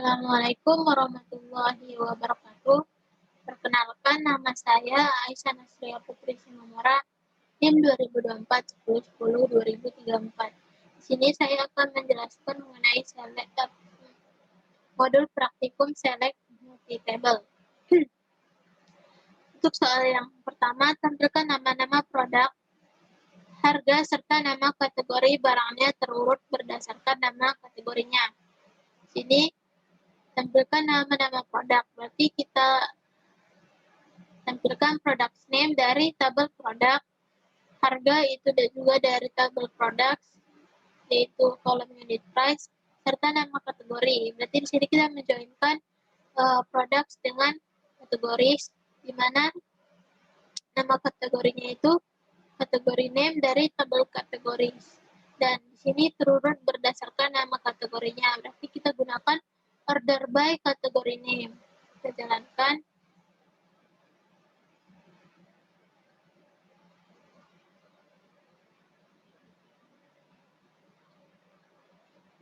Assalamualaikum warahmatullahi wabarakatuh. Perkenalkan, nama saya Aisyah Nasria Putri Simamora, NIM 2024-10-10-2034. Di sini saya akan menjelaskan mengenai modul praktikum Select Multi-Table. Untuk soal yang pertama, tampilkan nama-nama produk, harga, serta nama kategori barangnya terurut berdasarkan nama kategorinya. Di sini tampilkan nama-nama produk, berarti kita tampilkan product name dari tabel produk, harga itu juga dari tabel produk, yaitu kolom unit price, serta nama kategori. Berarti di sini kita menjoinkan produk dengan kategori, di mana nama kategorinya itu kategori name dari tabel kategori. Dan di sini terurut berdasarkan nama kategorinya. Berarti kita gunakan order by kategori name. Kita jalankan.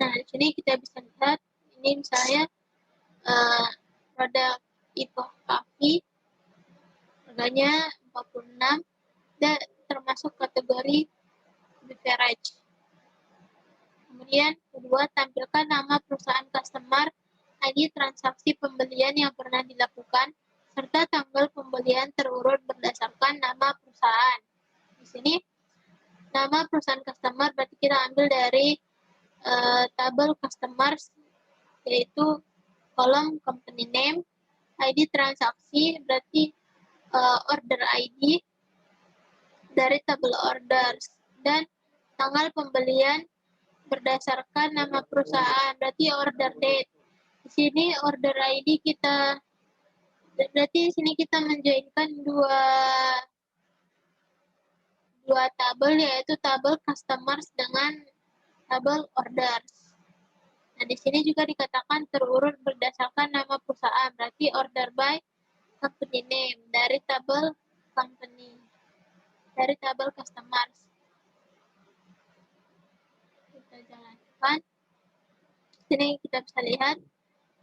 Nah, di sini kita bisa lihat, ini misalnya produk Epoch Coffee, harganya 46, dan termasuk kategori beverage. Kemudian kedua, tampilkan nama perusahaan customer, ID transaksi pembelian yang pernah dilakukan, serta tanggal pembelian terurut berdasarkan nama perusahaan. Di sini nama perusahaan customer berarti kita ambil dari tabel customers, yaitu kolom company name, ID transaksi berarti order ID dari tabel orders, dan tanggal pembelian berdasarkan nama perusahaan berarti order date. Di sini order ID kita berarti di sini kita menjoinkan dua tabel, yaitu tabel customers dengan tabel orders. Nah, di sini juga dikatakan terurut berdasarkan nama perusahaan, berarti order by company name dari tabel company, dari tabel customers. Kita jalankan. Di sini kita bisa lihat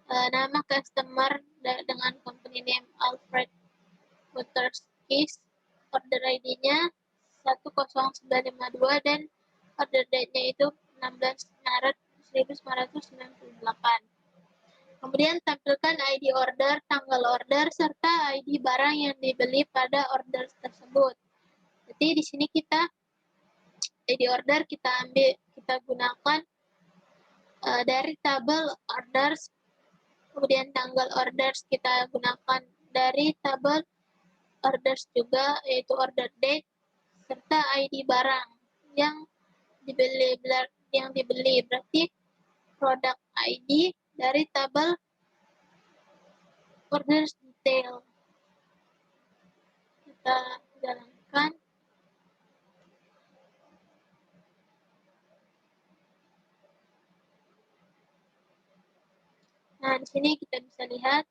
nama customer dengan company name Alfred Waterskis, order ID-nya 10952 dan order date-nya itu 16 Maret 1998. Kemudian tampilkan ID order, tanggal order, serta ID barang yang dibeli pada order tersebut. Jadi di sini kita ID order kita gunakan dari tabel orders, kemudian tanggal orders kita gunakan dari tabel orders juga, yaitu order date, serta ID barang yang dibeli berarti product ID dari tabel orders detail. Kita jalankan. Nah, di sini kita bisa lihat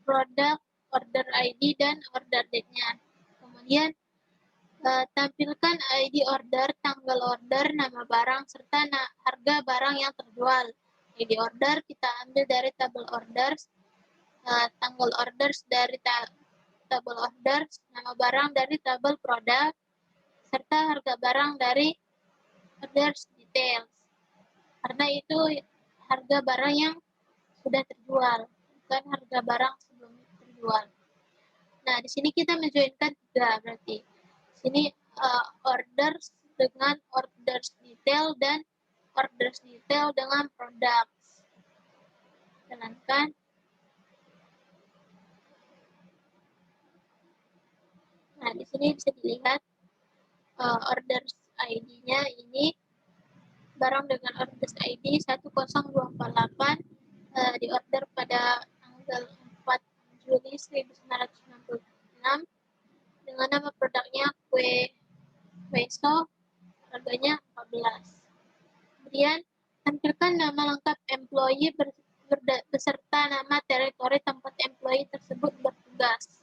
produk, order ID, dan order date-nya. Kemudian tampilkan ID order, tanggal order, nama barang, serta harga barang yang terjual. ID order kita ambil dari tabel orders, tanggal orders dari tabel orders, nama barang dari tabel produk, serta harga barang dari orders details. Karena itu harga barang yang sudah terjual, bukan harga barang sebelum terjual. Nah, di sini kita menjoinkan tiga, berarti di sini orders dengan orders detail dan orders detail dengan products. Jalankan. Nah, di sini bisa dilihat orders ID-nya ini barang dengan orders ID 10248 diorder pada tanggal 4 Juli 1996 dengan nama produknya kue Weso, harganya 14. Kemudian tampilkan nama lengkap employee beserta nama teritori tempat employee tersebut bertugas.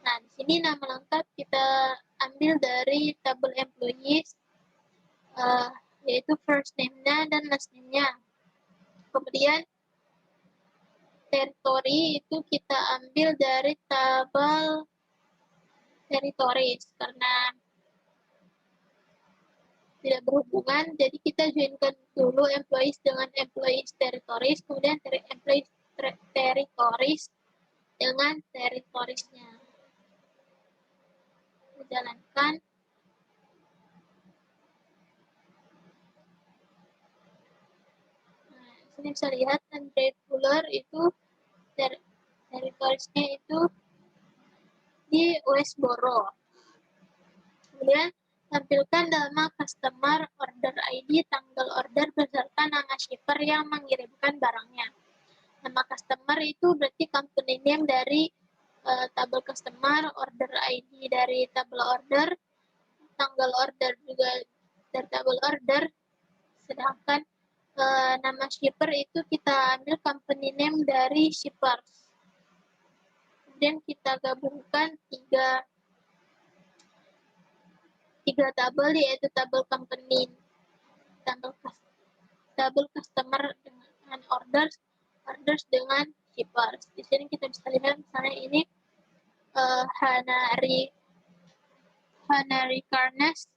Nah, di sini nama lengkap kita ambil dari tabel employees, yaitu first name-nya dan last name-nya. Kemudian territory itu kita ambil dari tabel territories karena tidak berhubungan, jadi kita joinkan dulu employees dengan employees territories, kemudian employees territories dengan territoriesnya. Jalankan. Nah, sini bisa lihat regular itu territoriesnya itu di Westboro. Kemudian tampilkan nama customer, order ID, tanggal order beserta nama shipper yang mengirimkan barangnya. Nama customer itu berarti company name dari tabel customer, order ID dari tabel order, tanggal order juga dari tabel order. Sedangkan nama shipper itu kita ambil company name dari shippers. Kemudian kita gabungkan tiga tabel, yaitu tabel company, tabel customer dengan orders dengan shippers. Di sini kita bisa lihat misalnya ini Hanari Karnes,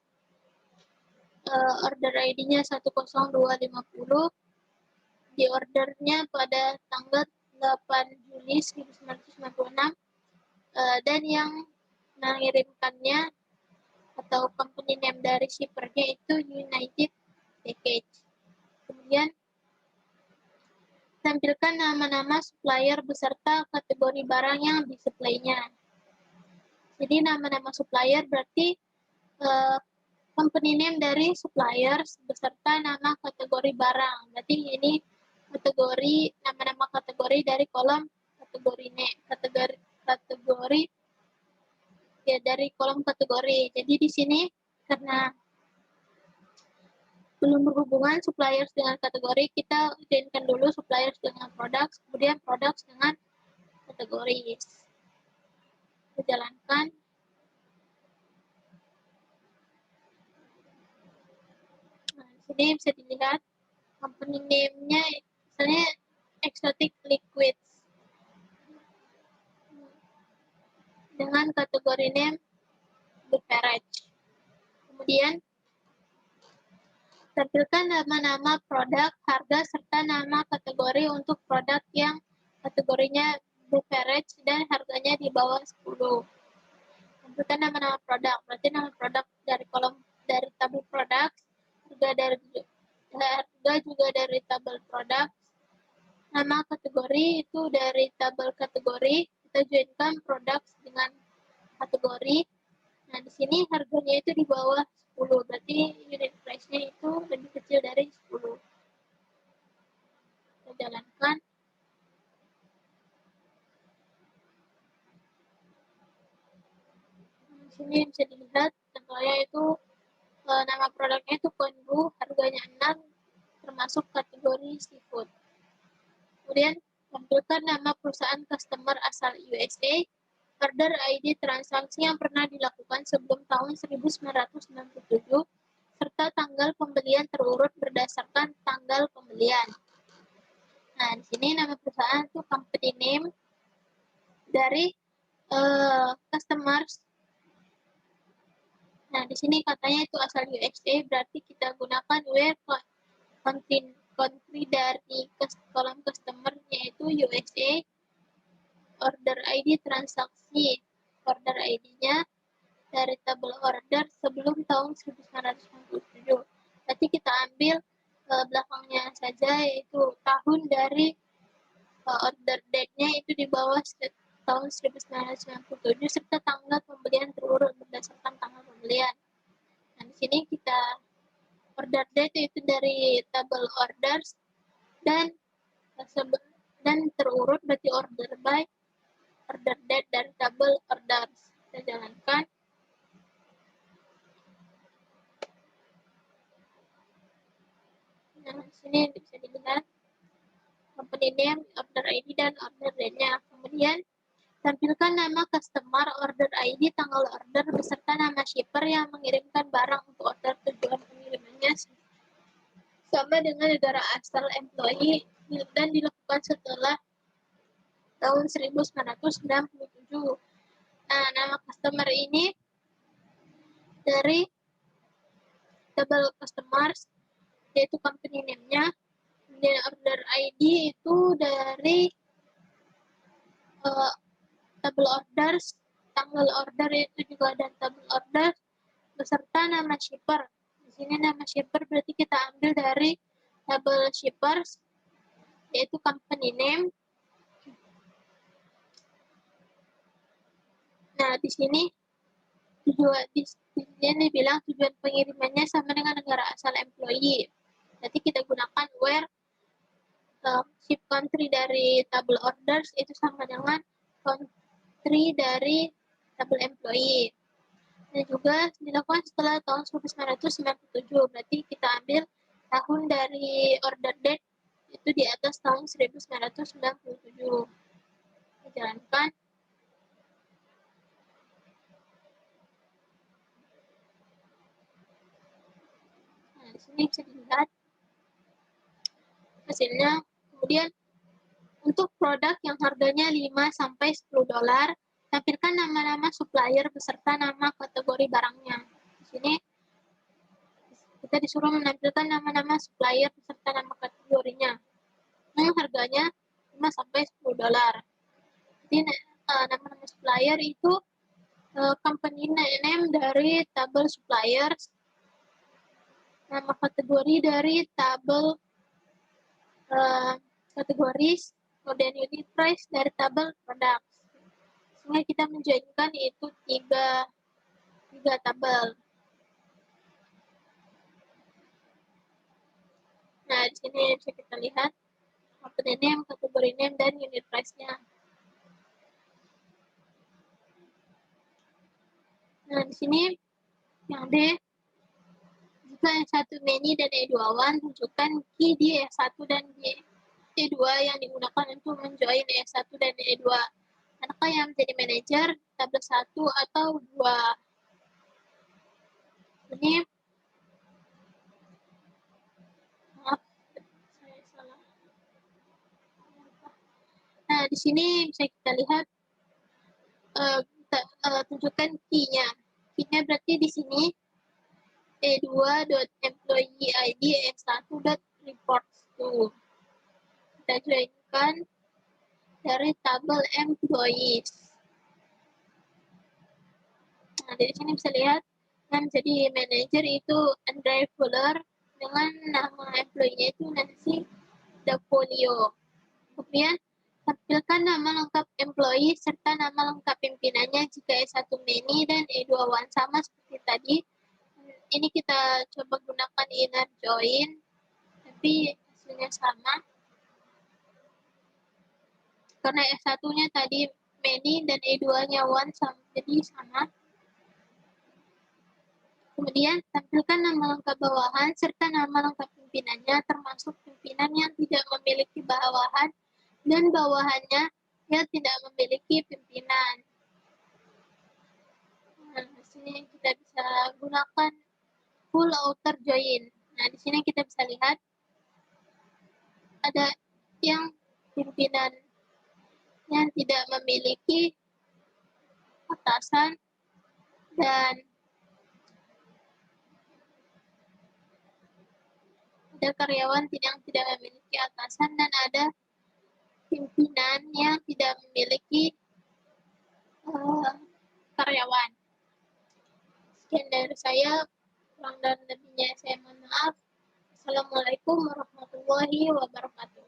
order ID-nya 10250, di ordernya pada tanggal 8 Juli 1996, dan yang mengirimkannya atau company name dari shippernya itu United Package. Kemudian tampilkan nama-nama supplier beserta kategori barang yang disuplainya. Jadi nama-nama supplier berarti company name dari supplier beserta nama kategori barang. Berarti ini kategori, nama-nama kategori dari kolom kategori ya, dari kolom kategori. Jadi di sini karena belum berhubungan suppliers dengan kategori, kita joinkan dulu suppliers dengan products, kemudian products dengan kategori. Kita jalankan. Nah, di sini bisa dilihat company name-nya misalnya Exotic Liquids dengan kategori name beverage. Kemudian tampilkan nama-nama produk, harga, serta nama kategori untuk produk yang kategorinya beverage dan harganya di bawah 10. Tampilkan nama-nama produk, berarti nama produk dari kolom dari tabel produk, harga juga dari tabel produk, nama kategori itu dari tabel kategori, kita joinkan produk dengan kategori. Nah, di sini harganya itu di bawah 10, berarti unit price-nya itu lebih kecil dari 10. Kita jalankan. Di sini bisa dilihat contohnya itu nama produknya itu Konbu, harganya 6, termasuk kategori seafood. Kemudian tampilkan nama perusahaan customer asal USA, order ID transaksi yang pernah dilakukan sebelum tahun 1997, serta tanggal pembelian terurut berdasarkan tanggal pembelian. Nah, di sini nama perusahaan itu company name dari customers. Nah, di sini katanya itu asal USA, berarti kita gunakan where country dari kolom customer yaitu USA, order ID transaksi, order ID-nya dari tabel order sebelum tahun 1997. Berarti kita ambil belakangnya saja, yaitu tahun dari order date-nya itu di bawah tahun 1997 serta tanggal pembelian terurut berdasarkan tanggal pembelian. Nah, di sini kita order date itu dari tabel orders dan terurut berarti order by, order date dari tabel orders. Kita jalankan. Nah, di sini bisa dilihat company name, order ID, dan order date-nya. Kemudian tampilkan nama customer, order ID, tanggal order, beserta nama shipper yang mengirimkan barang untuk order tujuan pengirimannya sama dengan negara asal employee dan dilakukan setelah tahun 1997. Nah, nama customer ini dari table customers, yaitu company name-nya. Kemudian order ID itu dari table orders, tanggal order itu juga ada table order, beserta nama shipper. Di sini nama shipper berarti kita ambil dari table shippers, yaitu company name. Nah, di sini dibilang tujuan pengirimannya sama dengan negara asal employee. Jadi kita gunakan where ship country dari table orders itu sama dengan country dari table employee. Dan juga dilakukan setelah tahun 1997. Berarti kita ambil tahun dari order date itu di atas tahun 1997. Dijalankan. Nah, di sini bisa dilihat hasilnya. Kemudian untuk produk yang harganya 5-10 dolar, tampilkan nama-nama supplier beserta nama kategori barangnya. Di sini kita disuruh menampilkan nama-nama supplier beserta nama kategorinya. Yang harganya 5-10 dolar. Jadi nama-nama supplier itu company name dari tabel suppliers, nama kategori dari tabel kategoris, kemudian unit price dari tabel produk. Sehingga kita menjadikan itu tiga tabel. Nah, di sini bisa kita lihat company name, kategori name, dan unit price-nya. Nah, di sini yang D, jika E1 many dan E2 tunjukkan key di E1 dan di E2 yang digunakan untuk menjoin E1 dan E2. Adakah yang menjadi manajer, tabel 1 atau 2? Ini maaf, saya salah. Nah, di sini bisa kita lihat tunjukkan key-nya. Key-nya berarti di sini E2.employee.id E1.reports2. Kita joinkan dari tabel employees. Nah, dari sini bisa lihat yang jadi manager itu Andre Fuller dengan nama employee-nya itu Nancy Dapolio. Kemudian tampilkan nama lengkap employee serta nama lengkap pimpinannya jika E1 many dan E2 sama seperti tadi. Ini kita coba gunakan inner join, tapi hasilnya sama. Karena S1-nya tadi many dan E2-nya one jadi sama. Kemudian tampilkan nama lengkap bawahan serta nama lengkap pimpinannya, termasuk pimpinan yang tidak memiliki bawahan dan bawahannya yang tidak memiliki pimpinan. Nah, di sini kita bisa gunakan full outer join. Nah, di sini kita bisa lihat ada yang pimpinan yang tidak memiliki atasan dan ada karyawan yang tidak memiliki atasan dan ada pimpinan yang tidak memiliki karyawan. Sekian dari saya, kurang dan lebihnya saya mohon maaf. Assalamualaikum warahmatullahi wabarakatuh.